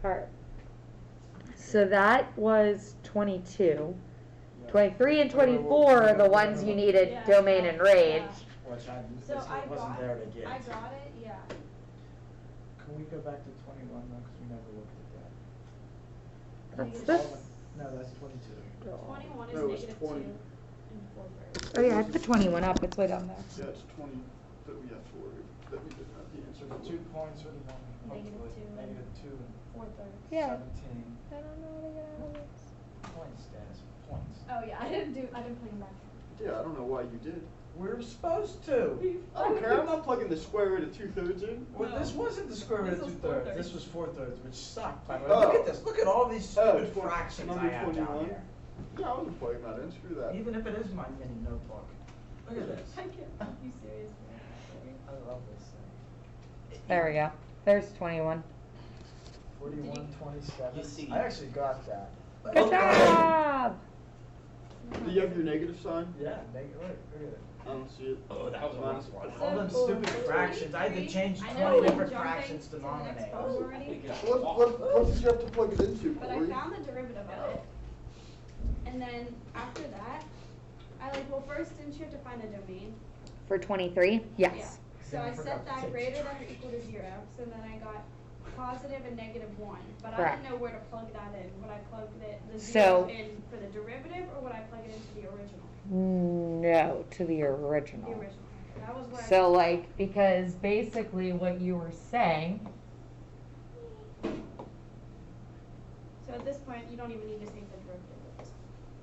Alright. So that was 22. 23 and 24 are the ones you needed Yeah. domain and range. Yeah. Which So I wasn't got there to it. get. I got it, yeah. Can we go back to 21 though, because we never looked at that? That's Negative- this. No, that's 22. 21 is No, it's negative 20. 2 and 4/3. Oh yeah, I put 21 up. It's way down there. Yeah, it's 20 that we have for, that we didn't have the answer So the for. 2 points are the one, Negative hopefully, 2. negative 2 and 4/3. Yeah. 17. I don't know how to get out of this. Points, Dennis, points. Oh yeah, I didn't play them back. Yeah, I don't know why you did. We're supposed to. I don't care, I'm not plugging the square root of 2/3 in. Well, No. this wasn't the square root This of was 2/3. 4/3. This was 4/3, which sucked, by the way. Oh. Look at this. Look at all these stupid Oh, fractions I number have down 21. here. Yeah, I wasn't plugging that in, screw that. Even if it is my mini notebook. Look at this. I can't. You serious? I love this thing. There we go. There's 21. 41, 27. You see- I actually got that. Good job! Do you have your negative sign? Yeah, negative. Look at it. I don't see it. Oh, that was a Minus rough one. So- All them stupid fractions. I had to change I 20 know, like, different jumping fractions to the next denominators. problem already. What did you have to plug it into, But I Corey? found the derivative of it. And then after that, first didn't you have to find a domain? For 23? Yes. Yeah. So Yeah, I I forgot set to that take greater the than or equal to 0. So then I got positive and negative 1. But I Correct. didn't know where to plug that in. Would I plug the So- 0 in for the derivative, or would I plug it into the original? No, to the original. The original. That was where So like, because basically what you were saying, So at this point, you don't even need to take the derivative of this.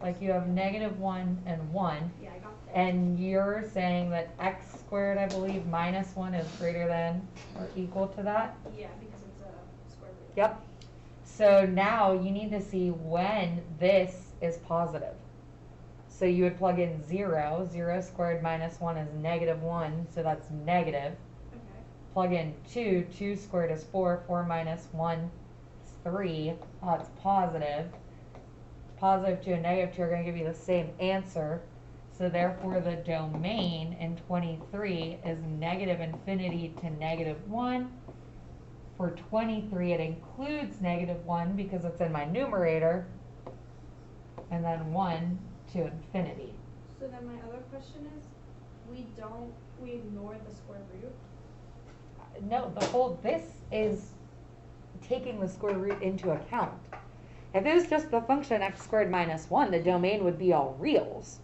like you have -1 and 1, Yeah, I got that. and you're saying that x squared, I believe, minus 1 is greater than or equal to that? Yeah, because it's a square root. Yep. So now you need to see when this is positive. So you would plug in 0. 0 squared minus 1 is -1, so that's negative. Okay. Plug in 2. 2 squared is 4. 4 minus 1 is 3. That's positive. Positive 2 and negative 2 are going to give you the same answer. So therefore the domain in 23 is negative infinity to -1. For 23 it includes -1 because it's in my numerator. And then 1 to infinity. So then my other question is, we ignore the square root? No, this is taking the square root into account. If it was just the function x squared minus 1, the domain would be all reals.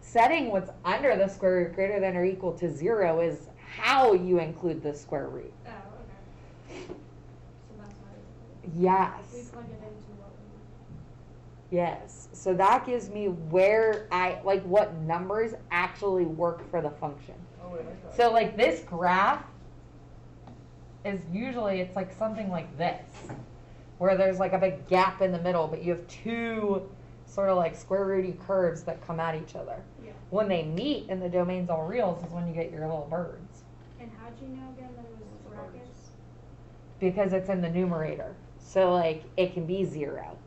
Setting what's under the square root greater than or equal to 0 is how you include the square root. Oh, okay. So that's why we Yes. plug it into what we want. Yes. So that gives me where what numbers actually work for the function. Oh, wait, I got So it. like this graph is usually, it's like something like this, where there's like a big gap in the middle, but you have two sort of like square rooty curves that come at each other. Yeah. When they meet in the domains all reals is when you get your little birds, And how'd you know again that it was brackets? because it's in the numerator. So like it can be 0.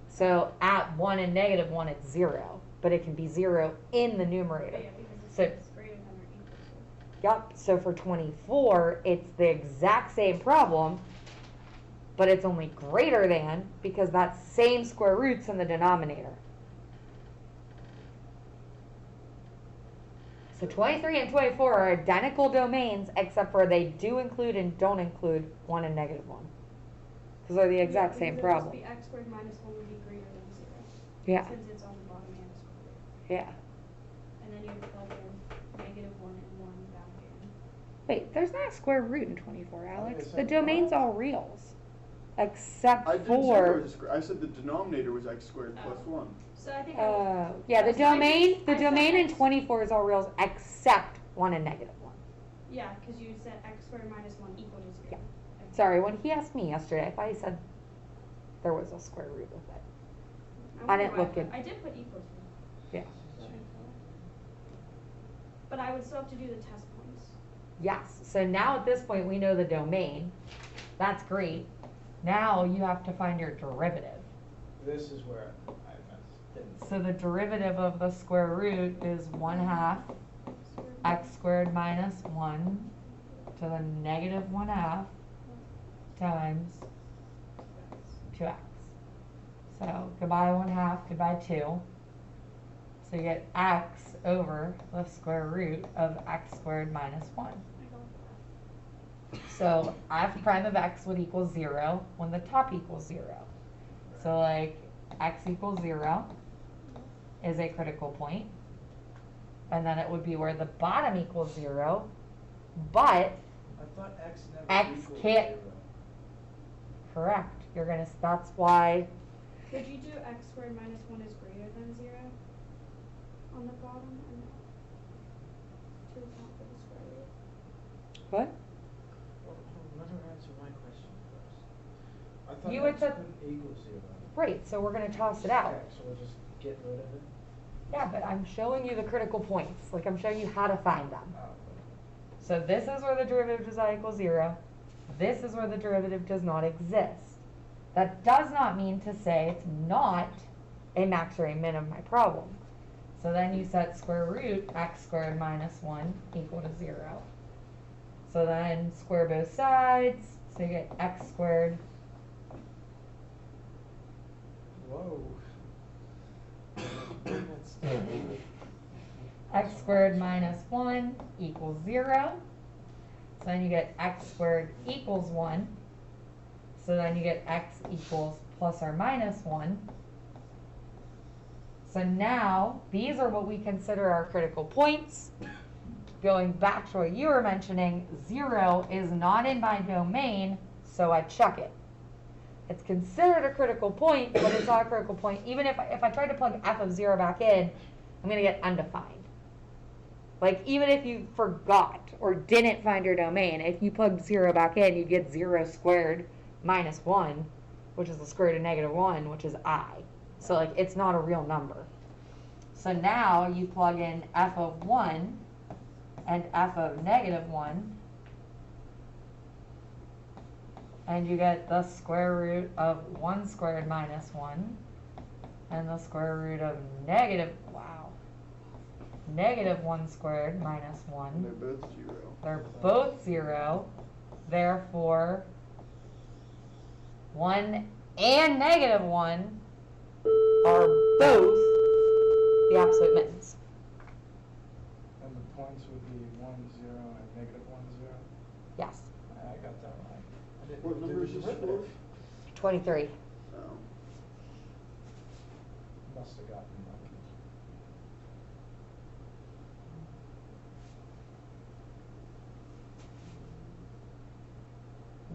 So at 1 and -1 it's 0, but it can be 0 in the numerator. Yeah, because So- it's greater than or equal to. Yup, so for 24, it's the exact same problem, but it's only greater than because that same square root's in the denominator. So 23 and 24 are identical domains, except for they do include and don't include 1 and -1. Because they're the exact same Because it would problem. just be x squared minus 1 would be greater than 0. Yeah, Since it's on the bottom and the square root. yeah. And then you would plug in -1 and 1 down here. Wait, there's not a square root in 24, Alex. it's The like domain's what? all reals. Except I didn't say for... it was I said the denominator was x squared plus Oh. 1. So I think Yeah, the So I domain, just- the I said domain in X. 24 is all reals except 1 and -1. yeah, because you said x squared minus 1 equal to 0. Yeah. Sorry, when he asked me yesterday, I thought he said there was a square root with it. I wonder didn't why look in- I did put equal to. Yeah. But I would still have to do the test points. Yes, so now at this point we know the domain. That's great. Now you have to find your derivative. This is where I didn't. So the derivative of the square root is 1/2 x squared minus 1 to the negative 1/2 times 2x. So goodbye 1/2, goodbye 2. So you get x over the square root of x squared minus 1. So f prime of x would equal 0 when the top equals 0. So like x equals 0 is a critical point. And then it would be where the bottom equals 0, but I thought x never X equaled can't- 0. correct. That's why, Could you do x squared minus 1 is greater than 0 on the bottom and to account for the square root? what? Well, let her answer my question first. I thought You had x said- couldn't equal 0. Right, so we're gonna toss it out. Okay, so we'll just get rid of it? Yeah, but I'm showing you the critical points. Like I'm showing you how to find them. Oh, So this is where the derivative does not equal 0. This is where the derivative does not exist. That does not mean to say it's not a max or a min of my problem. So then you set square root x squared minus 1 equal to 0. So then square both sides, so you get x squared. Whoa. X squared minus 1 equals 0. So then you get x squared equals 1. So then you get x equals plus or minus 1. So now, these are what we consider our critical points. Going back to what you were mentioning, 0 is not in my domain, so I check it. It's considered a critical point, but it's not a critical point. Even if I try to plug f of 0 back in, I'm going to get undefined. Like, even if you forgot or didn't find your domain, if you plugged 0 back in, you get 0 squared minus 1, which is the square root of negative 1, which is I. So, like, it's not a real number. So now you plug in f of 1 and f of negative 1, and you get the square root of 1 squared minus 1 and the square root of negative 1 squared minus 1. And they're both 0. They're both 0. Therefore, 1 and negative 1 are both the absolute mittens. And the points would be 1, 0, and negative 1, 0. Yes. I got that right. I didn't What even do number the is this for? derivative. 23. Oh. Must have gotten lucky.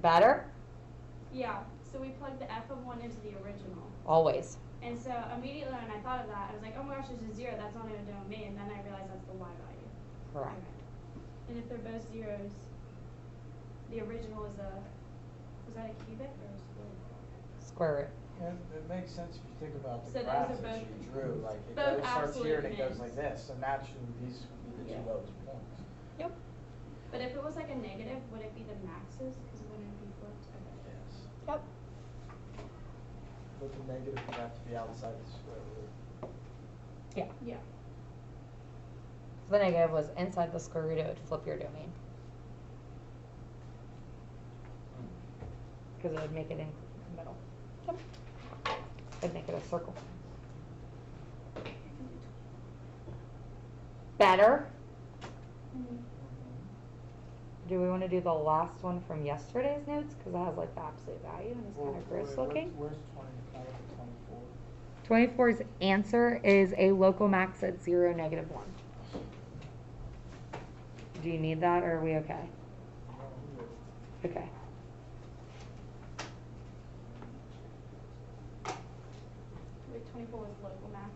Better? Yeah, so we plugged the f of 1 into the original. Always. And so immediately when I thought of that, I was like, oh my gosh, there's a 0, that's not in a domain. And then I realized that's the y value. Correct. Okay. And if they're both zeros, the original is was that a cubic or a square? Square root. Yeah, it makes sense if you think about the So those graph are that both- she drew. Like, it both starts here and it absolute goes like mins. this. So naturally, these would be the two Yeah. lowest points. Yep. But if it was like a negative, would it be the maxes? Because it wouldn't be flipped. Okay. Yes. Yep. But the negative would have to be outside the square root. Yeah. Yeah. If the negative was inside the square root, it would flip your domain. Because it would make it in the middle. Yep. It'd make it a circle. Better? Mhm. Do we want to do the last one from yesterday's notes? Because it has like the absolute value and it's kind of gross looking. Where's 24? 24's answer is a local max at 0, negative 1. Do you need that or are we okay? Okay. Wait, 24 was local max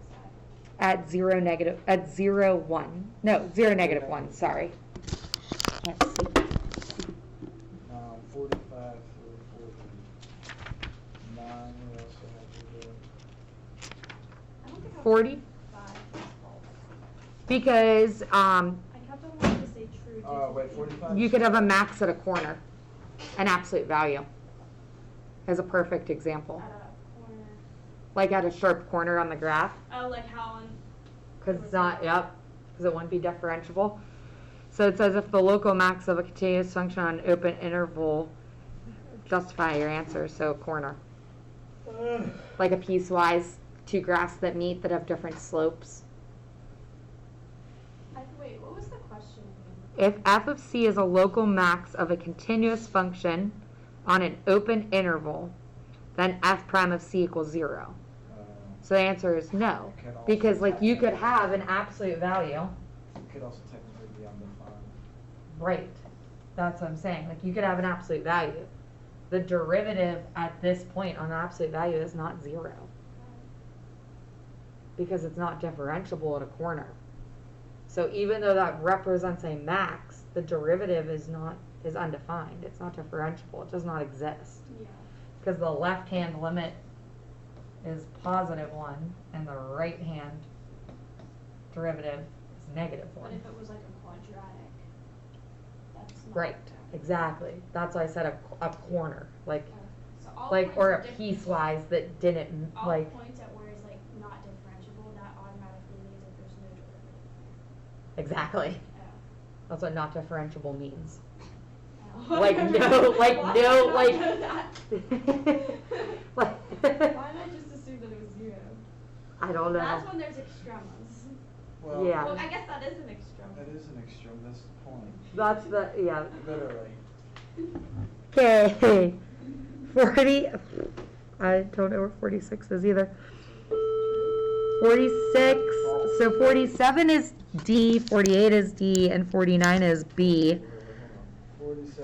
At 0, negative, at 0, 1. No, 0, negative 1, sorry. Can't see. 45 for 49. We also have to do. I don't think I 40? 5. Because I kept on wanting to say true. Oh, wait, 45? you could have a max at a corner, an absolute value, as a perfect example. At a corner. Like at a sharp corner on the graph, Oh, like how on. because it's not, yep, because it wouldn't be differentiable. So it says if the local max of a continuous function on an open interval, justify your answer, so corner. Like a piecewise, two graphs that meet that have different slopes. Wait, what was the question If again? f of c is a local max of a continuous function on an open interval, then f prime of c equals 0. So the answer is no. Because like you could have an absolute value. It could also technically be undefined. Right. That's what I'm saying. Like you could have an absolute value. The derivative at this point on the absolute value is not 0. Because it's not differentiable at a corner. So even though that represents a max, the derivative is undefined. It's not differentiable. It does not exist. Yeah. Because the left-hand limit is positive 1 and the right-hand derivative is negative 1. But if it was like a quadratic, that's not. Right, exactly. That's why I said a corner, like Okay. So all like points or are a piecewise that didn't all like points at where it's like not differentiable, that automatically means that there's no derivative. exactly. Oh. That's what not differentiable means. Oh. Like no, like Why no, did I like. not know that? Like Why did I just assume that it was 0? I don't know. That's when there's extremas. Well, Yeah. Well, I guess that is an extrema. that is an extreme, that's the point. That's the yeah. Literally. Okay. 40. I don't know where 46 is either. 46. So 47 is D, 48 is D, and 49 is B.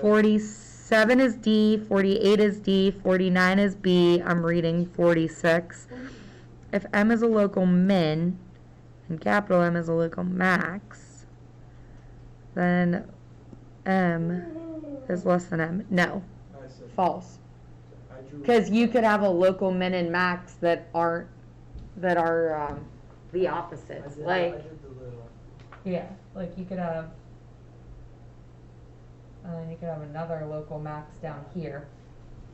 47 is D, 48 is D, 49 is B. I'm reading 46. If M is a local min and capital M is a local max, then M is less than M. No, I said- false. I drew- Because you could have a local min and max that are the opposites. I Like did the little. yeah, like you could have, and then you could have another local max down here,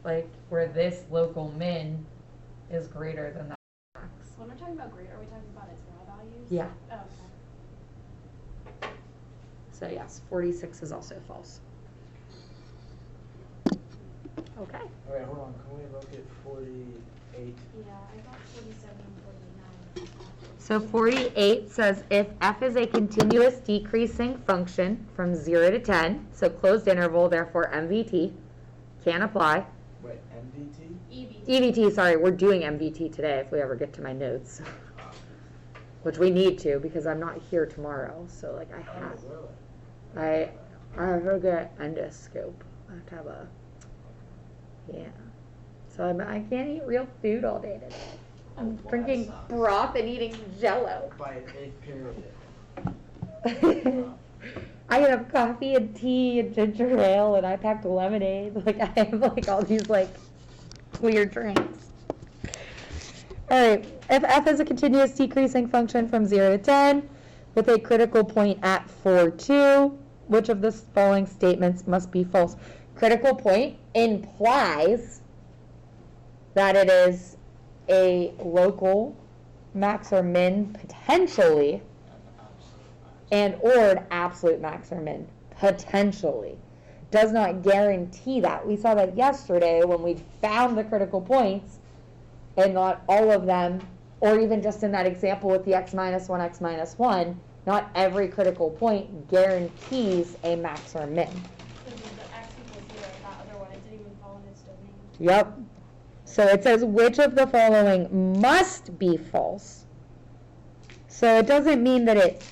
like where this local min is greater than that max. When we're talking about grade, are we talking about its raw values? Yeah. Oh, okay. So yes, 46 is also false. Okay. Alright, hold on, can we look at 48? Yeah, I got 47 and 49. So 48 says if f is a continuous decreasing function from 0 to 10, so closed interval, therefore MVT, can apply. Wait, MVT? EVT. EVT, sorry, we're doing MVT today if we ever get to my notes. Which we need to because I'm not here tomorrow, so like I have, Oh, really? I have to get endoscope. I have to have a, yeah. So I can't eat real food all day today. I'm Well, drinking that sucks. broth and eating Jello. By an 8th period. I have coffee and tea and ginger ale and I packed lemonade. Like I have like all these like clear drinks. Alright, if f is a continuous decreasing function from 0 to 10 with a critical point at 4, 2, which of the following statements must be false? Critical point implies that it is a local max or min potentially and or an absolute max or min potentially. Does not guarantee that. We saw that yesterday when we found the critical points and not all of them, or even just in that example with the x minus 1, x minus 1, not every critical point guarantees a max or min. Because of the x equals 0, that other one, it didn't even fall in its domain. Yep. So it says which of the following must be false. So it doesn't mean that it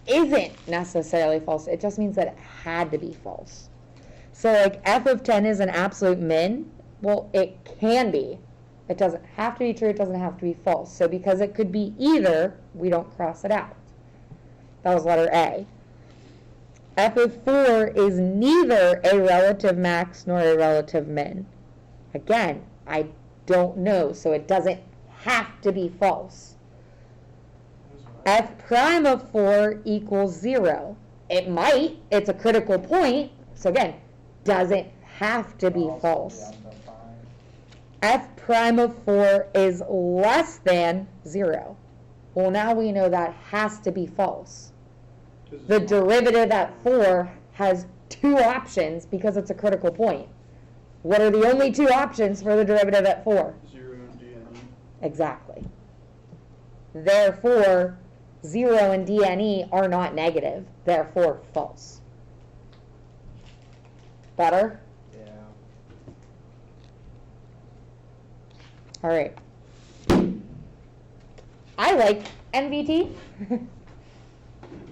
isn't necessarily false. It just means that it had to be false. So like f of 10 is an absolute min. Well, it can be. It doesn't have to be true. It doesn't have to be false. So because it could be either, we don't cross it out. That was letter A. F of 4 is neither a relative max nor a relative min. Again, I don't know, so it doesn't have to be false. F prime of 4 equals 0. It might, it's a critical point, so again, doesn't have to be Also false. undefined. F prime of 4 is less than 0. Well, now we know that has to be false. The derivative at 4 has 2 options because it's a critical point. What are the only 2 options for the derivative at 4? 0 and D and E. Exactly. Therefore, 0 and D and E are not negative. Therefore, false. Better? Yeah. All right. I like MVT.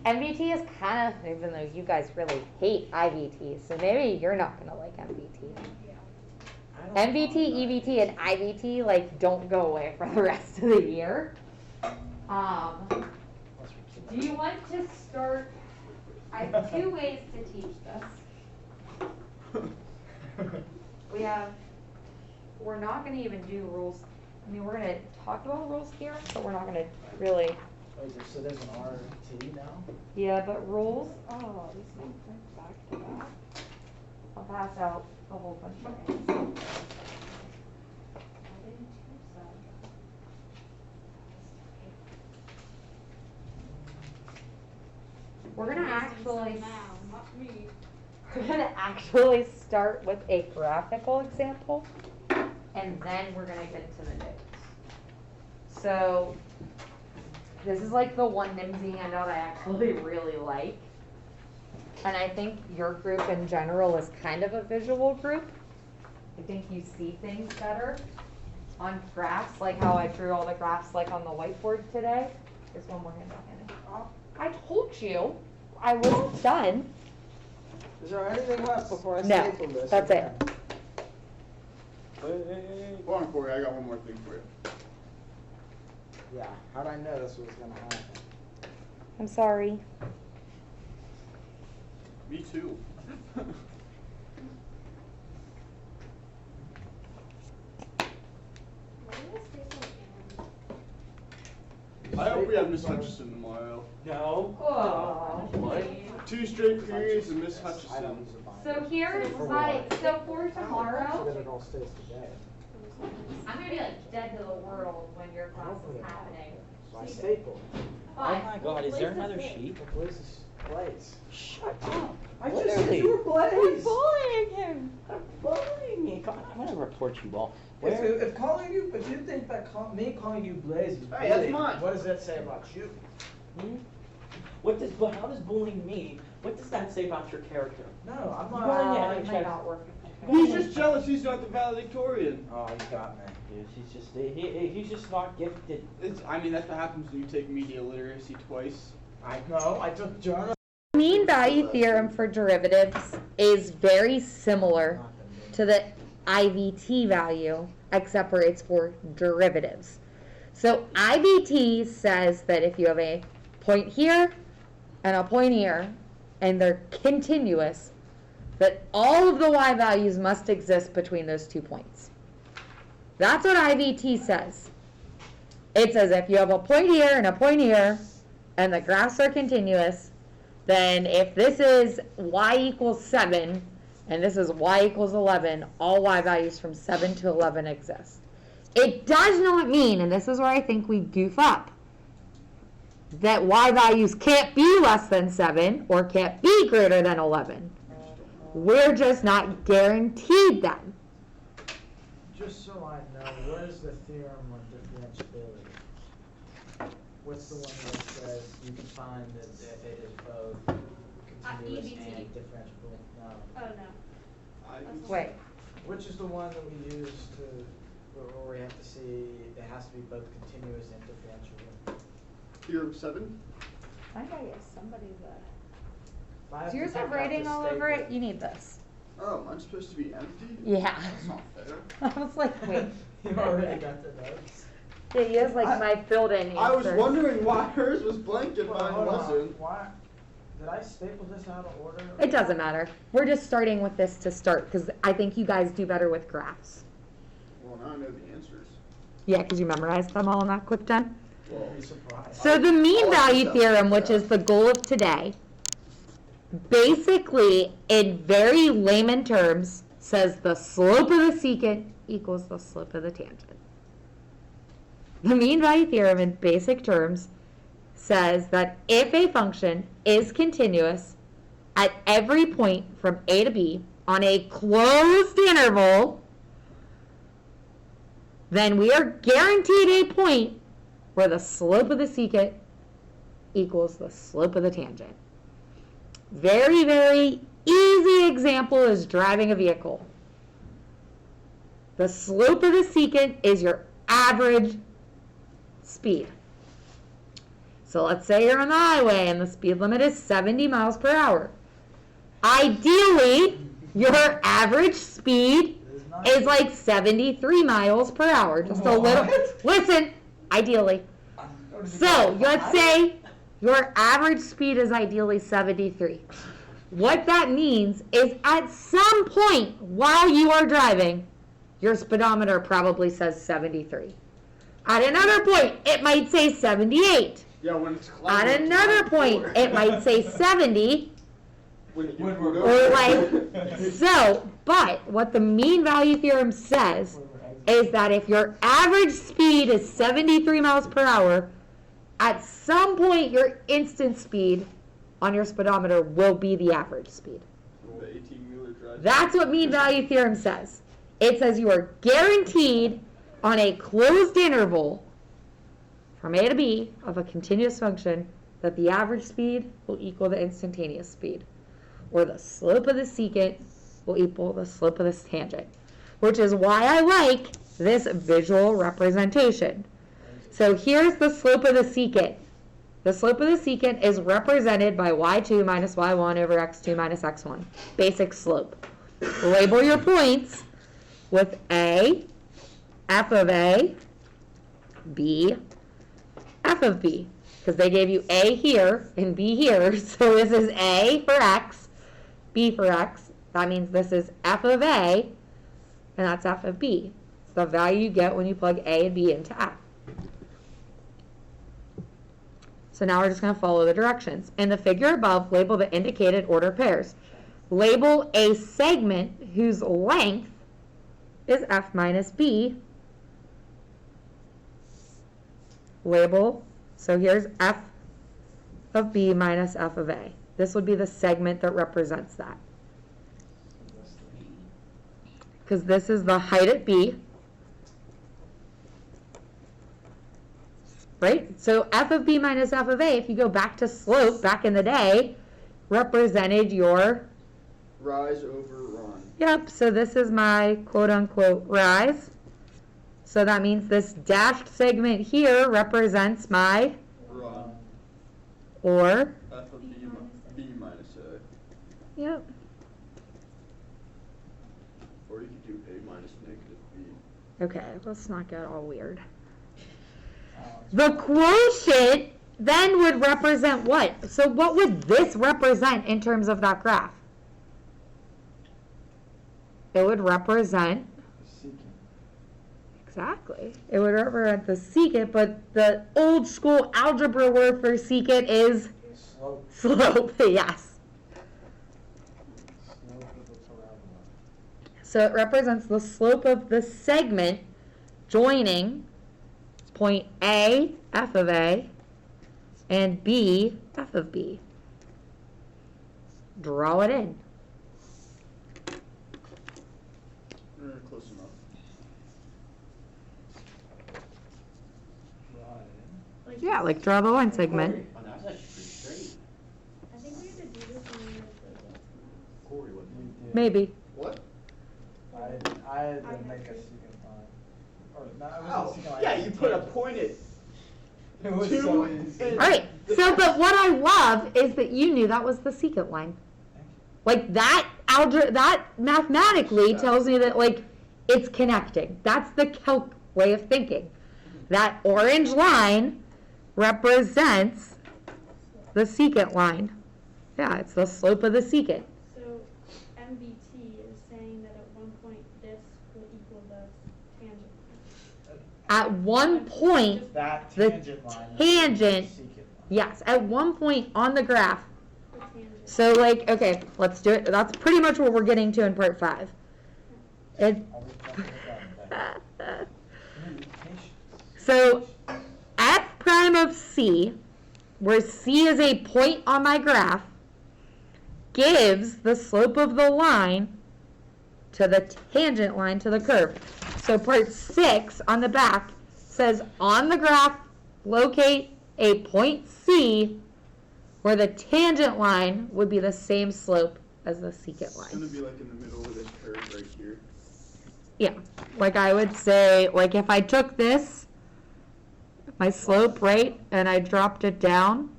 MVT is kind of, even though you guys really hate IVT, so maybe you're not going to like MVT. MVT, EVT, and IVT like don't go away for the rest of the year. Do you want to start? I have 2 ways to teach this. We're not going to even do rules. I mean, we're going to talk about rules here, but we're not going to really. So there's an RT now? Yeah, but rules. Oh, these things are back to back. I'll pass out a whole bunch of names. I didn't choose that. We're gonna actually. We're gonna actually start with a graphical example, and then we're gonna get into the notes. So. This is like the one NIMSY handout I actually really like. And I think your group in general is kind of a visual group. I think you see things better on graphs, like how I drew all the graphs like on the whiteboard today. There's one more handout, Hannah. I told you I was done. Is there anything left before I No, staple this? that's it. Hold on, Corey, I got one more thing for you. Yeah, how'd I know this was gonna happen? I'm sorry. Me too. I hope we have Miss Hutchison tomorrow. No. Oh. What? 2 straight periods and Miss I don't Hutchison. use a binder. So here's my, so for So tomorrow, that it all stays together. I'm gonna be like dead to the world when your class Hopefully is not. happening. So I staple. Oh my God, is there another Blaze sheet? The place is Blaze. Shut up. I just Literally. said you were Blaze. bullying him. I'm bullying me. Come on, I'm gonna report you all. If calling you, if you think that me calling you Blaze is Hey, that's bullying, mine. what does that say about you? But how does bullying me? What does that say about your character? No, I'm You not. wanna It might not work. He's just jealous he's not the valedictorian. Oh, you got me. He's just not gifted. I mean, that's what happens when you take media literacy twice. I know. I took journalism. Mean value theorem for derivatives is very similar to the IVT value, except for it's for derivatives. So IVT says that if you have a point here and a point here, and they're continuous, that all of the y values must exist between those 2 points. That's what IVT says. It says if you have a point here and a point here, and the graphs are continuous, then if this is y equals 7, and this is y equals 11, all y values from 7 to 11 exist. It does not mean, and this is where I think we goof up, that y values can't be less than 7 or can't be greater than 11. We're just not guaranteed them. Just so I know, what is the theorem on differentiability? What's the one that says you can find that if it is both continuous EVT. and differentiable? No. Oh, no. Wait, Which is the one that we use to, where we have to see it has to be both continuous and differentiable? Theorem 7? I gotta get somebody that. If I have Does to yours take have out writing the all over staple- it? You need this. Oh, mine's supposed to be empty? Yeah. That's not fair. I was like, wait. You already got the notes. Yeah, he has like my filled in I was answers. wondering why hers was blank and Well, mine hold on. wasn't. Why? Did I staple this out of order? It doesn't matter. We're just starting with this to start because I think you guys do better with graphs. Well, now I know the answers. Yeah, because you memorized them all in that quick time. Well, Be surprised. So the mean I'll value accept theorem, which that. is the goal of today, basically in very layman terms says the slope of the secant equals the slope of the tangent. The mean value theorem in basic terms says that if a function is continuous at every point from A to B on a closed interval, then we are guaranteed a point where the slope of the secant equals the slope of the tangent. Very, very easy example is driving a vehicle. The slope of the secant is your average speed. So let's say you're on the highway and the speed limit is 70 miles per hour. Ideally, your average speed is like 73 miles per hour. Just a little. Listen, ideally. So let's say your average speed is ideally 73. What that means is at some point while you are driving, your speedometer probably says 73. At another point, it might say 78. Yeah, when it's At another point, it might say 70. Or like, so, but what the mean value theorem says is that if your average speed is 73 miles per hour, at some point your instant speed on your speedometer will be the average speed. The 18-wheeler drives. That's what mean value theorem says. It says you are guaranteed on a closed interval from A to B of a continuous function that the average speed will equal the instantaneous speed, or the slope of the secant will equal the slope of this tangent, which is why I like this visual representation. So here's the slope of the secant. The slope of the secant is represented by y2 minus y1 over x2 minus x1. Basic slope. Label your points with A, f of A, B, f of B. Because they gave you A here and B here. So this is A for x, B for x. That means this is f of A, and that's f of B. It's the value you get when you plug A and B into f. So now we're just going to follow the directions. In the figure above, label the indicated order pairs. Label a segment whose length is f minus b. Label, so here's f of b minus f of a. This would be the segment that represents that. Because this is the height at b. Right? So f of b minus f of a, if you go back to slope, back in the day, represented your Rise over run. Yep, so this is my quote-unquote rise. So that means this dashed segment here represents my, Run. or, F of B minus A. yep. Or you could do A minus negative B. Okay, let's not get all weird. The quotient then would represent what? So what would this represent in terms of that graph? It would represent, exactly, it would represent the secant, but the old school algebra word for secant is Slope. slope, yes. Slope of the parabola. So it represents the slope of the segment joining point A, f of A, and B, f of B. Draw it in. Close enough. Right. Yeah, like draw the line segment. Oh, that's actually pretty straight. I think we had to do this when we were at Corey would. We did. Maybe. What? I had to make a secant line. Or, no, it Oh, wasn't a secant line. yeah, it was you a put a tangent. pointed. It was two so and- easy. All right. So, but what I love is that you knew that was the secant line. Thank you. Like that that mathematically tells me that like it's connecting. That's the calc way of thinking. That orange line represents the secant line. Yeah, it's the slope of the secant. So MVT is saying that at one point this will equal the tangent. At one point, That The tangent line. tangent- Is the secant line. yes, at one point on the graph. The tangent. So like, okay, let's do it. That's pretty much what we're getting to in part 5. It, Always jumping the gun, but- Patience. so f prime of c where C is a point on my graph, gives the slope of the line to the tangent line to the curve. So part 6 on the back says on the graph, locate a point C where the tangent line would be the same slope as the secant It's line. gonna be like in the middle of this curve right here. Yeah, like I would say, like if I took this, my slope, right, and I dropped it down,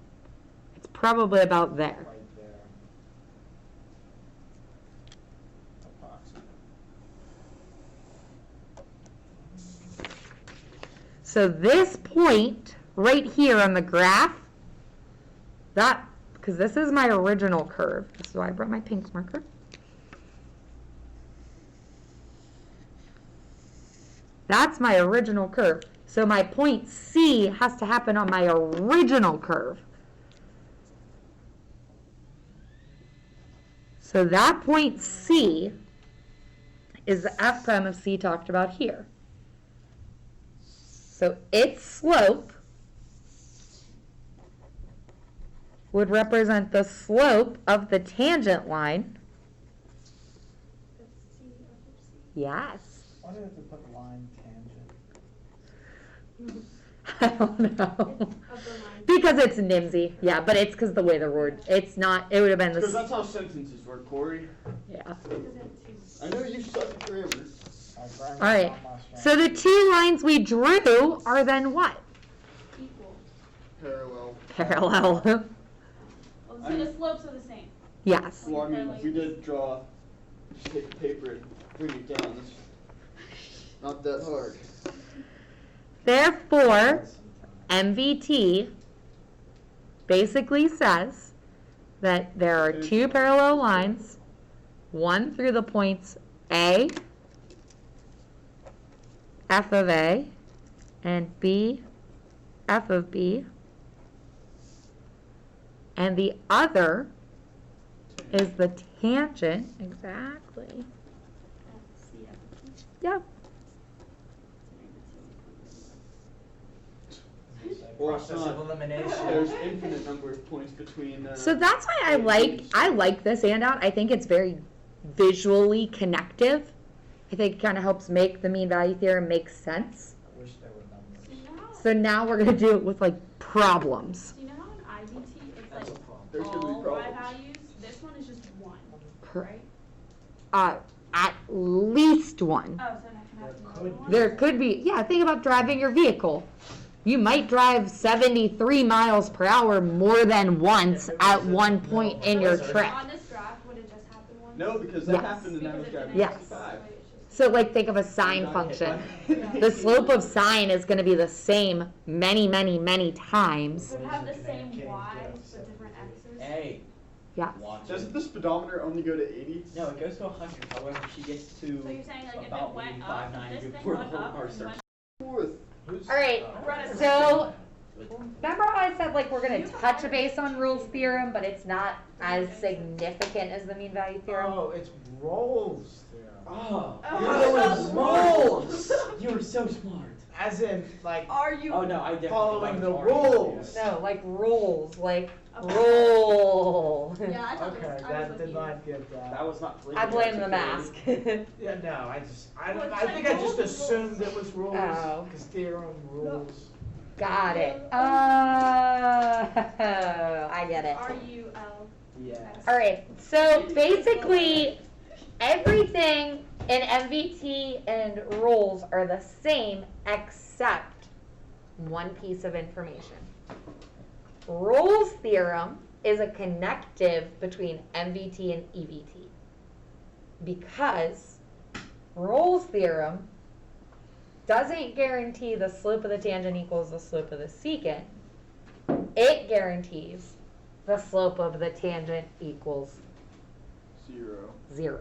it's probably about there. Right there. Approximately. So this point right here on the graph, that, because this is my original curve, this is why I brought my pink marker. That's my original curve. So my point C has to happen on my original curve. So that point C is the f prime of C talked about here. So its slope would represent the slope of the tangent line. That's C over C. Yes. Why do you have to put line tangent? I don't know. Of the line. Because it's nimsy. Yeah, but it's because the way the word, it's not, it would have been Because the, that's how sentences work, Corey. yeah. Because it's two. I know you suck at grammar. All right. So the two lines we drew are then what? Equal. Parallel. Parallel. Oh, so the slopes are the same. Yes. Well, I mean, if we did draw, just take the paper and bring it down. It's not that hard. Therefore, MVT basically says that there are two parallel lines, one through the points A, F of A, and B, F of B, and the other is the tangent, exactly. Yeah. Well, it's Process not. of elimination. There's infinite number of points between. So that's why I like this handout. I think it's very visually connective. I think it kind of helps make the mean value theorem make sense. I wish there were numbers. So now we're going to do it with like problems. Do you know how in IVT it's That's a like problem. There's gonna be all y problems. values? This one is just one, Correct. right? At least one. Oh, so that can have There another could one? There could be, yeah, think about driving your vehicle. You might drive 73 miles per hour more than once at one point in your trip. On this graph, would it just happen once? No, because that Yes. happened and I Because was it's driving an Yes. 65. So like think of a sine function. The slope of sine is going to be the same many, many, many times. So it would have the same y but different x's? Hey, Yeah. watch Doesn't it. the speedometer only go to 80? No, it goes to 100. However, she gets to So you're saying like if it about went 85, up, 90 this thing before the went whole up car and starts. went Fourth. All right. So remember how I said like we're going to touch base on rules theorem, but it's not as significant as the mean value theorem? Oh, it's Rolls theorem. Oh, Oh, you're so so smart. smart. You were so smart. As in, like, Are you? Oh no, I definitely following the was smart. rules. No, like rules, like Okay. roll. Yeah, I thought Okay, this, I that was did with not get that. That was not clear. I blame the mask. Yeah, no, I Well, it's I think I like just rules is assumed it was rules, Oh. because theorem rules. Got it. I get it. R-U-L. Yeah. All right, so basically everything in MVT and rules are the same except one piece of information. Rolle's theorem is a connective between MVT and EVT because Rolle's theorem doesn't guarantee the slope of the tangent equals the slope of the secant. It guarantees the slope of the tangent equals 0. 0.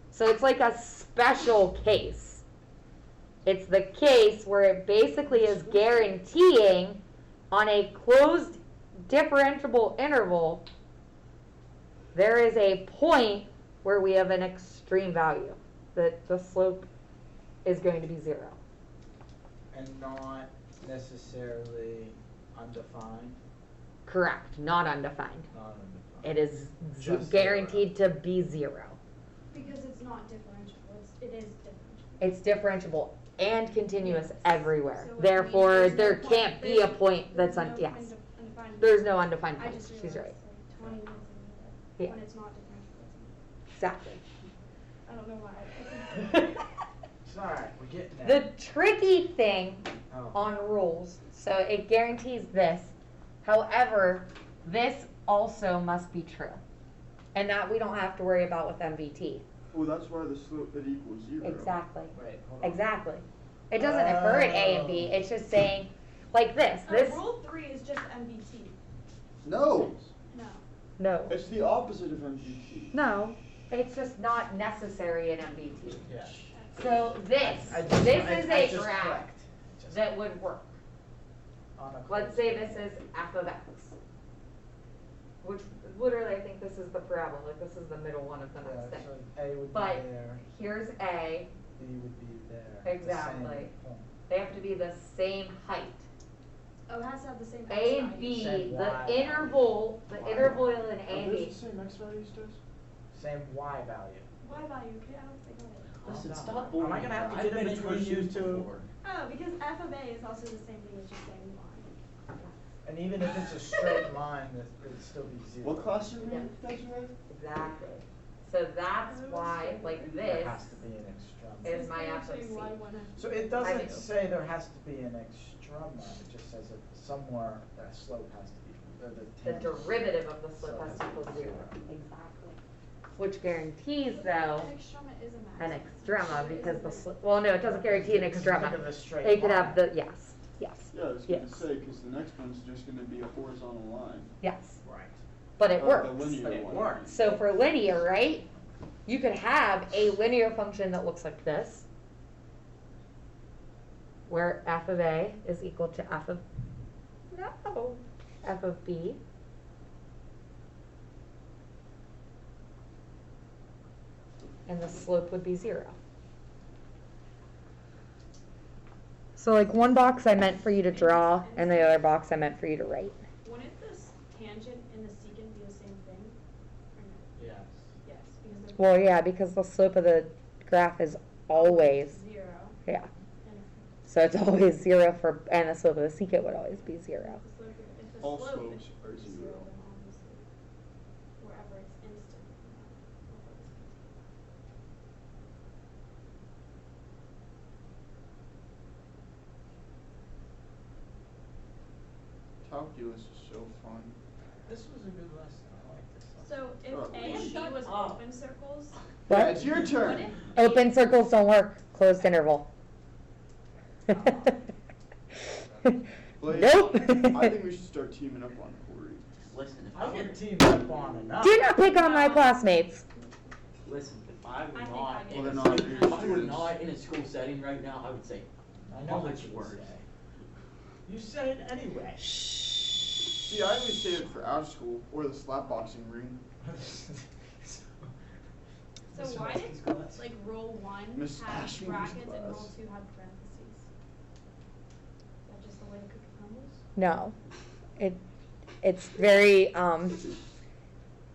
So it's like a special case. It's the case where it basically is guaranteeing on a closed differentiable interval, there is a point where we have an extreme value, that the slope is going to be 0. And not necessarily undefined, Correct, not undefined. not undefined. It is Just guaranteed to be 0. Because it's not differentiable, it is differentiable. It's differentiable and continuous everywhere. So, which Therefore, means there there's no can't point- be a there's- point that's there's on, no yes. kind of undefined. There's no undefined I point. just She's realized, right. like, 20 is in there. Yeah. When it's not differentiable, it's in Exactly. there. I don't know why. It's alright, we're getting there. The tricky thing Oh. on rules, so it guarantees this. However, this also must be true. And that we don't have to worry about with MVT. Well, that's why the slope it equals 0. Exactly. Wait, hold on. Exactly. It doesn't infer at A and B. It's just saying, like this. This. Rule 3 is just MVT. No, No. No. it's the opposite of MVT. No. It's just not necessary in MVT. Yeah. So this. I just- This I- is I a just graph clicked. Just that would work. on a Let's closed say this table. is f of x. Which literally I think this is the parabola. Like this is the middle one of the Yeah, next thing. so A would be But there, here's A. B would be there. the same Exactly. point. They have to be the same height. Oh, it has to have the same X A and value. B, Same the Y interval, the value. interval in A Are and those B. the same X values, Des? Same Y value. Y value, okay, I don't think of it. Listen, no. stop Am bullying I gonna have her. to I've get in been between her you shoes two? before. Oh, because f of A is also the same thing as just saying Y. And even if it's a straight line, it'd still be 0. What class are we Yeah. in, Desiree? Exactly. So that's why, like There this, has to be an extrema. is my f of C. So it I doesn't do. say there has to be an extrema, it just says that somewhere that slope has to be, or the The tangent. derivative of the slope has to equal 0. Exactly. Which guarantees though An extrema is a an maximum. extrema It because is a the slope, well no, it doesn't guarantee an Because look extrema. at the straight It could line. have the, yes, yes, Yeah, I was gonna Yes. say, because the next one's just gonna be a horizontal line. yes. Right. But it Or works. the linear But it one. works. So for linear, right, you could have a linear function that looks like this, where f of A is equal to f of, no, f of B. And the slope would be 0. So like one box I meant for you to draw, and the other box I meant for you to write. Wouldn't this tangent and the secant be the same thing? Or no? Yes. Yes, because they're Well, yeah, because the slope of the graph is always, 0. yeah. And So it's always 0 for, and the slope of the secant would always be 0. if the slope, if the All slope slopes are is 0. then obviously wherever it's instant. Calculus is so fun. This was a good lesson, I like this one. So if Oh, A and B shut was up. open circles, What? Yeah, it's your what turn. if Open circles don't work, closed interval. Blake, Nope. I think we should start teaming up on Corey. Listen, if I I get were, teamed up on enough. Do not pick on my classmates. listen, if I were I think not I get in Well, a, they're not school- your if I were students. not in a school setting right now, I would say, I know what much you worse. say. You said it anyway. See, I always say it for our school, or the slap boxing ring. So Mr. why Husky's did class. like roll 1 Miss have Ashman's brackets and roll class. 2 have parentheses? Is that just the way the cookie crumbles? No, it's very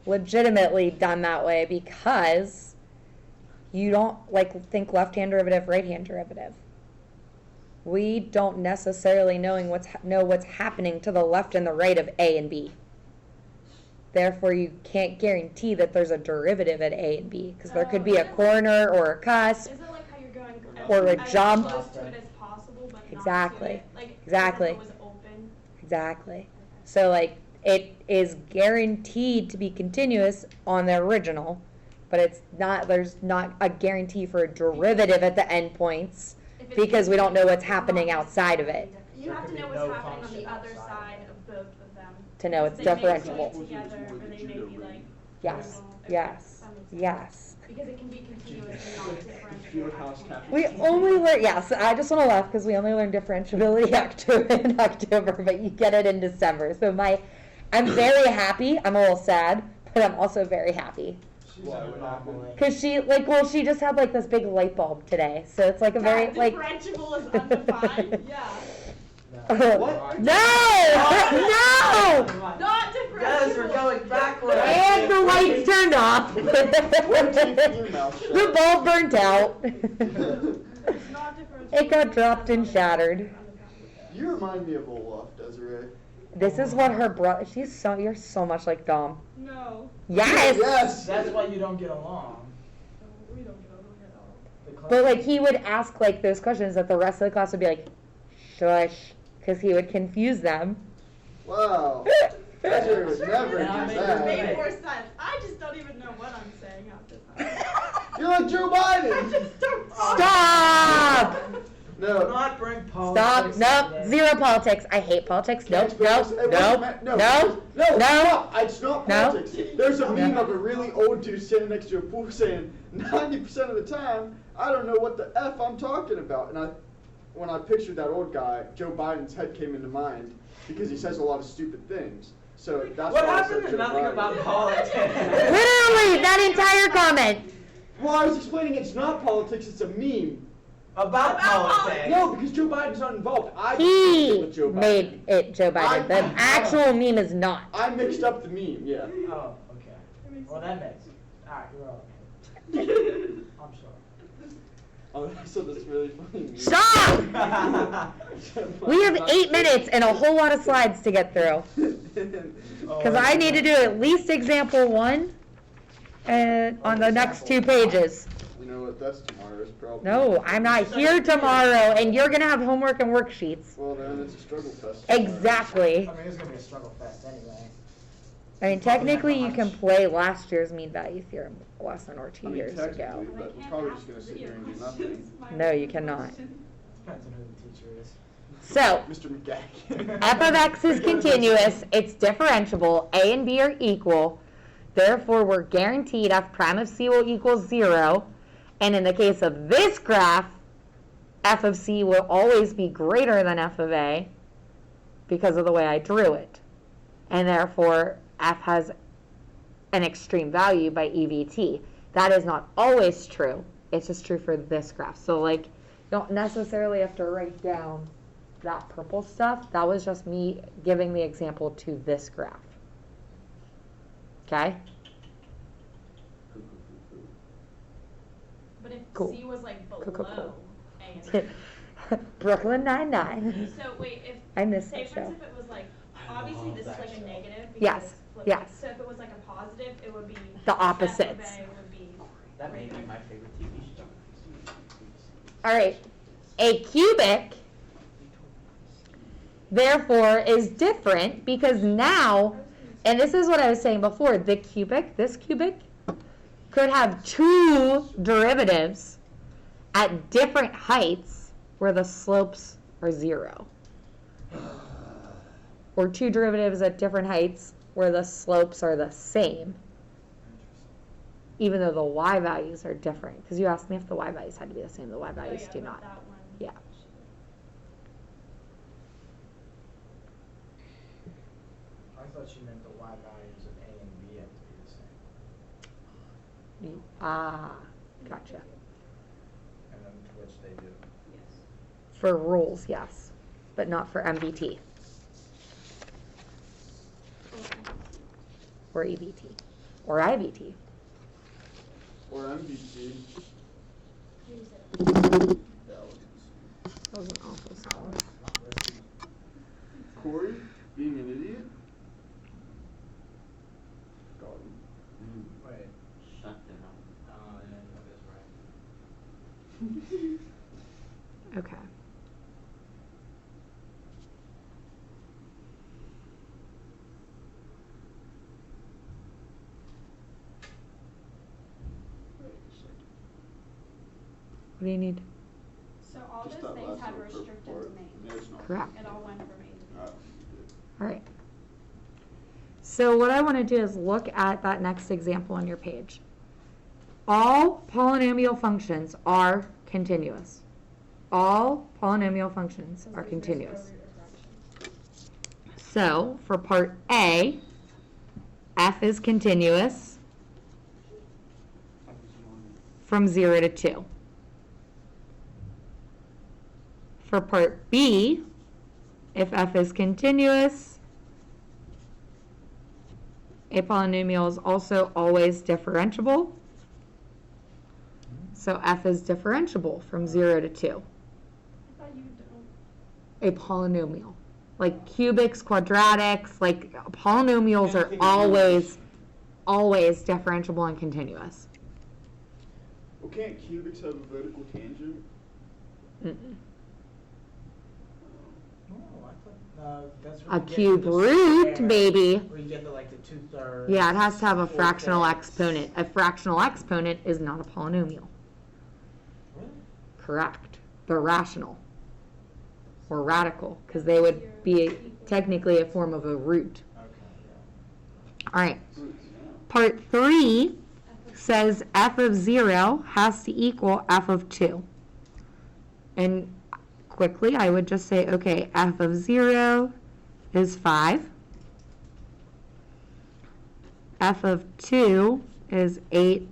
legitimately done that way because you don't like think left-hand derivative, right-hand derivative. We don't necessarily know what's happening to the left and the right of A and B. Therefore, you can't guarantee that there's a derivative at A and B because there could be a corner or a cusp. Is it like how you're going Or a as jump. close to it as possible, but Exactly. not to it? Like Exactly. If it was open. Exactly. So like it is guaranteed to be continuous on the original, but it's not. There's not a guarantee for a derivative at the endpoints If it's because we don't know what's it's happening not outside of it You There have could to know be what's no happening on function the other outside side of of both of them. to know it's Because they may differentiable. click together, or they may be like. Yes. Okay, Yes. that makes sense. Yes. Because it can be continuous and not differentiable. Field at house points. cafe. We only learn. Yes, I just want to laugh because we only learn differentiability in October, but you get it in December. So I'm very happy. I'm a little sad, but I'm also very happy. She's Why an would anomaly. Cause she just had like this big light bulb today, so it's like a very Yeah, like. differentiable is undefined. Yeah. No. What? No! No! Not differentiable. Guys, we're going backwards. And the lights turned off. Keep your mouth shut. The bulb burnt out. It's not differentiable. It got dropped and shattered. You remind me of Olaf, Desiree. This is what her brother. You're so much like Dom. No. Yes. Yes. That's why you don't get along. We don't get along at all. The class- But like he would ask like those questions that the rest of the class would be like, shush, because he would confuse them. Wow. Desiree would never Yeah, do it that. Made more sense. I just don't even know what I'm saying half the time. You're like Joe Biden. Stop! Do No. not bring Stop! politics. Nope. today. Zero politics. I hate politics. Nope. Nope. It wasn't Nope. meant- No. No. No. Stop. It's not No. politics. There's a meme No. of a really old dude standing next to a pool saying, 90% of the time, I don't know what the F I'm talking about. And when I pictured that old guy, Joe Biden's head came into mind because he says a lot of stupid things. So that's What why I happened said to Joe nothing Biden. about politics? Literally, that entire comment. Well, I was explaining it's not politics, it's a meme. About politics. No, because Joe Biden's not involved. I mixed it He with Joe Biden. made it Joe Biden. The actual meme is not. I mixed up the meme, yeah. Oh, okay. Well, that makes. Alright, you're wrong. I'm sorry. Oh, so that's really funny. meme. Stop! We have 8 minutes and a whole lot of slides to get through. Because I need to do at least example 1 and on the next 2 pages. You know what? That's tomorrow's problem. No, I'm not here tomorrow, and you're gonna have homework and worksheets. Well, then it's a struggle fest. Exactly. I mean, it's gonna be a struggle fest anyway. I mean, technically, you can play last year's mean value theorem lesson or 2 years ago. technically, but we're probably just gonna sit here and do nothing. No, you cannot. Depends on who the teacher is. So, Mr. McGack. f of x is continuous, it's differentiable, a and b are equal, therefore we're guaranteed f prime of c will equal 0, and in the case of this graph, f of c will always be greater than f of a because of the way I drew it. And therefore, f has an extreme value by EVT. That is not always true. It's just true for this graph. So, like, you don't necessarily have to write down that purple stuff. That was just me giving the example to this graph. Okay? But if Cool. C was like below Cool. A and B. Brooklyn Nine-Nine. So wait, if I missed say that for show. instance if it was like obviously this is like a negative because Yes, it's flipped. yes. So if it was like a positive, it would be The F of opposites. A would be That may be greater. my favorite TV show. All right. A cubic, therefore, is different because now, and this is what I was saying before, the cubic, this cubic, could have 2 derivatives at different heights where the slopes are 0. Or 2 derivatives at different heights where the slopes are the same, even though the y values are different. Because you asked me if the y values had to be the same. The y values Oh, yeah, do but not. that one Yeah. I thought you meant the y values of A and B have to be the same. Gotcha. And then to which they do. Yes. For rules, yes, but not for MVT or EVT or IVT. Or MVT. You said it. That was an awful song. Corey, being an idiot. Got him. Wait. Shut down. Oh, yeah, that's right. Okay. What do you need? So all Just those that things last had little purple restricted part. domains. Yeah, it's not- Correct. It all went from A to B. Alright, All right. So what I want to do is look at that next example on your page. All polynomial functions are continuous. All polynomial functions are continuous. So for part A, f is continuous from 0 to 2. For part B, if f is continuous, a polynomial is also always differentiable. So f is differentiable from 0 to 2. I thought you don't. A polynomial. Like cubics, quadratics, like polynomials are Anything you always differentiable and continuous. Well, can't cubics have a vertical tangent? Mm-mm. Oh, I thought, no, that's A where you get to cube the root, square, baby. Where you get to like the 2/3. Yeah, it has to have a 4/5. fractional exponent. A fractional exponent is not a polynomial. Really? Correct. They're rational. Or radical, because they would be technically a form of a root. Okay, yeah. All right. Roots, yeah. Part 3 says f of 0 has to equal f of 2. And quickly, I would just say, okay, f of 0 is 5. F of 2 is 8.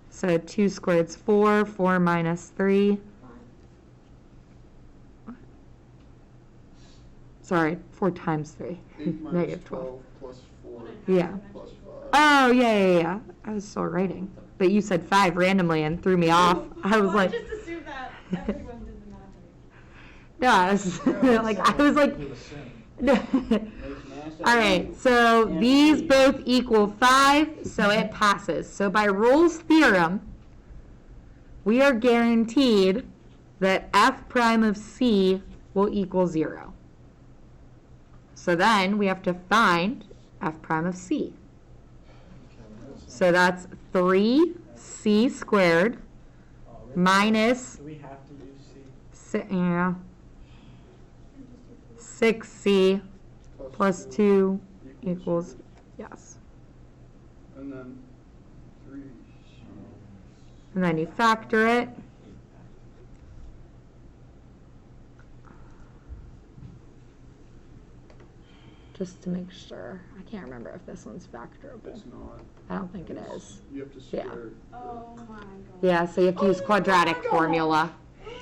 So 2 squared is 4. 4 minus 3. Sorry, 4 times 3. 8 minus Negative 12 plus 4 Yeah. plus 5. Oh, yeah. I was still writing. But you said 5 randomly and threw me off. I was Well, like, I just assumed that everyone did the math right. no, I was like, I was like, all right, so these both equal 5, so it passes. So by Rolle's theorem, we are guaranteed that f prime of c will equal 0. So then we have to find f prime of c. So that's 3c squared Oh, really? minus, Do we have to use C? yeah, 6c plus 2 equals, yes. And then 3. And then you factor it. Just to make sure. I can't remember if this one's factorable. It's not. I don't think it is. You have to Yeah. square. Oh my god. Yeah, so you have to use quadratic formula. 6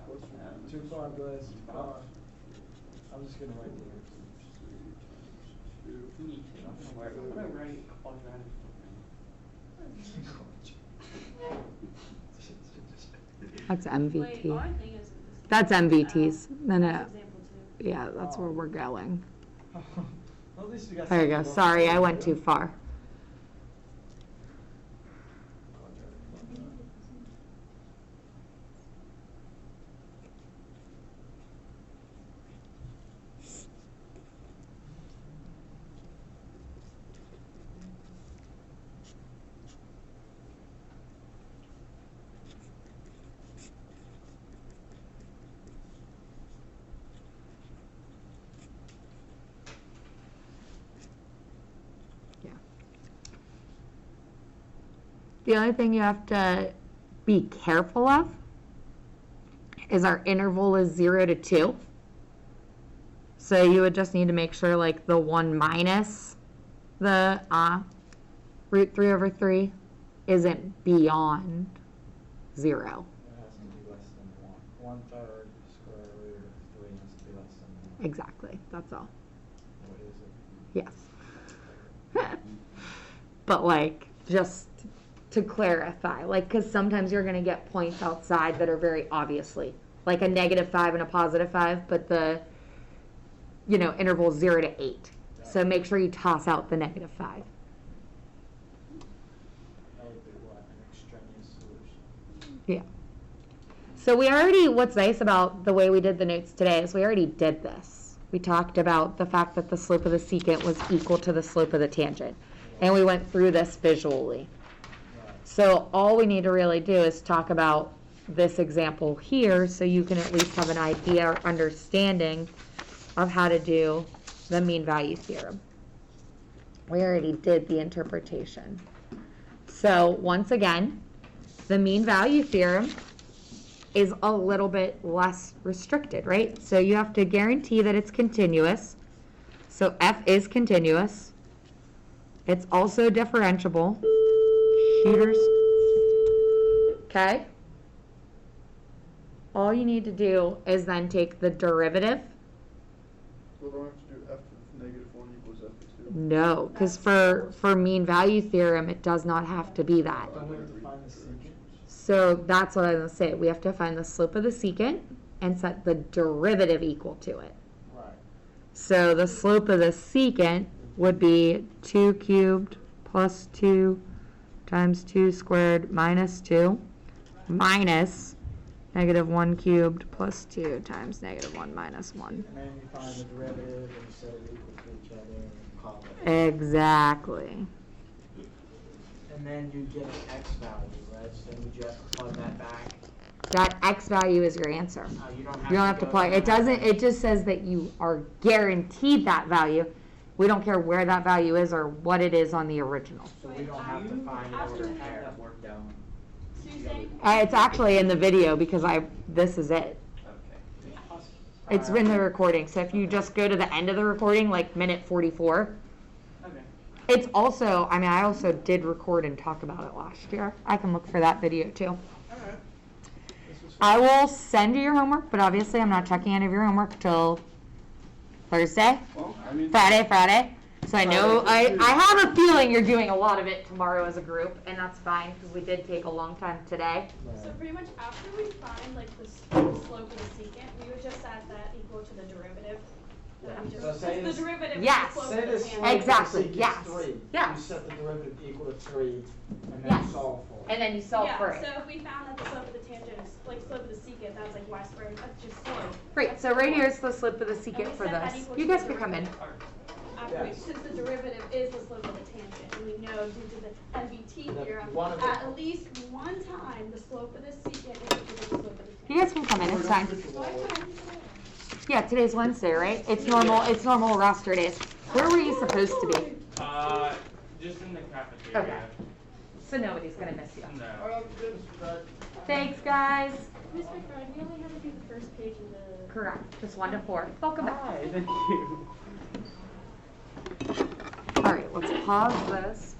plus 1. Too far, Bliss. I'm just gonna write Me too. I'm gonna write quadratic. That's Wait, MVT. our thing isn't this. That's MVTs. No, no. Example 2. Yeah, that's where we're going. Well, at least you got There you go. something to Sorry, look I went forward too to. far. The only thing you have to be careful of is our interval is 0 to 2. So you would just need to make sure like the 1 minus the root 3 over 3 isn't beyond 0. It has to be less than 1. 1/3 square root of 3 has to be less than 1. Exactly, that's all. What is it? Yes. But like, just to clarify, like, because sometimes you're going to get points outside that are very obviously, like a -5 and a +5, but the, interval is 0 to 8. So make sure you toss out the -5. That would be what? An extraneous solution. Yeah. So what's nice about the way we did the notes today is we already did this. We talked about the fact that the slope of the secant was equal to the slope of the tangent. And we went through this visually. Right. So all we need to really do is talk about this example here so you can at least have an idea or understanding of how to do the mean value theorem. We already did the interpretation. So once again, the mean value theorem is a little bit less restricted, right? So you have to guarantee that it's continuous. So f is continuous. It's also differentiable. Shooters. Okay. all you need to do is then take the derivative. Well, don't have to do f of negative 1 equals f of 2. No, because for mean value theorem, it does not have to be that. Don't we have to find the secant? So that's what I'm going to say. We have to find the slope of the secant and set the derivative equal to it. Right. So the slope of the secant would be 2 cubed plus 2 times 2 squared minus 2 minus negative 1 cubed plus 2 times negative 1 minus 1. And then you find the derivative and you set it equal to each other and call it. Exactly. And then you get an x value, right? So then you just plug that back. That x value is your answer. You don't You don't have to go plug. to It doesn't. It just says that you are guaranteed that value. We don't care where that value is or what it is on the original. So we don't have to find it over there. worked out. So you're saying, It's actually in the video because this is it. Okay. It's in the recording. So if you just go to the end of the recording, like minute 44, Okay. it's also, I also did record and talk about it last year. I can look for that video too. I will send you your homework, but obviously I'm not checking any of your homework till Thursday, Well, I mean, Friday. So I know, I have a feeling you're doing a lot of it tomorrow as a group, and that's fine, because we did take a long time today. so pretty much after we find like the slope of the secant, we would just add that equal to the derivative. That we just, So say the this- derivative Yes. is the slope Say of this the slope tangent. Exactly, of the yes, secant is 3. yes. You set the derivative equal to 3 and then Yes. solve for it. And then you solve for Yeah, it. so if we found that the slope of the tangent is like slope of the secant, that was like y squared, that's just slope. Great, so right here is the slope of the And secant we for set that this. equal You to guys the can come in. derivative. After we, Yes. since the derivative is the slope of the tangent, and we know due to the MVT That theorem, one of the- at least one time, the slope of the secant is equal to the slope of the tangent. You guys can come in, it's fine. So I find- Yeah, today's Wednesday, right? It's normal roster days. Where were you supposed to be? Just in the cafeteria. Okay. So nobody's gonna miss you. No. Oh, goodness, but- Thanks, guys. Ms. McBride, we only have to do the first page of the. Correct, just 1 to 4. Welcome back. Hi, thank you. All right, let's pause this.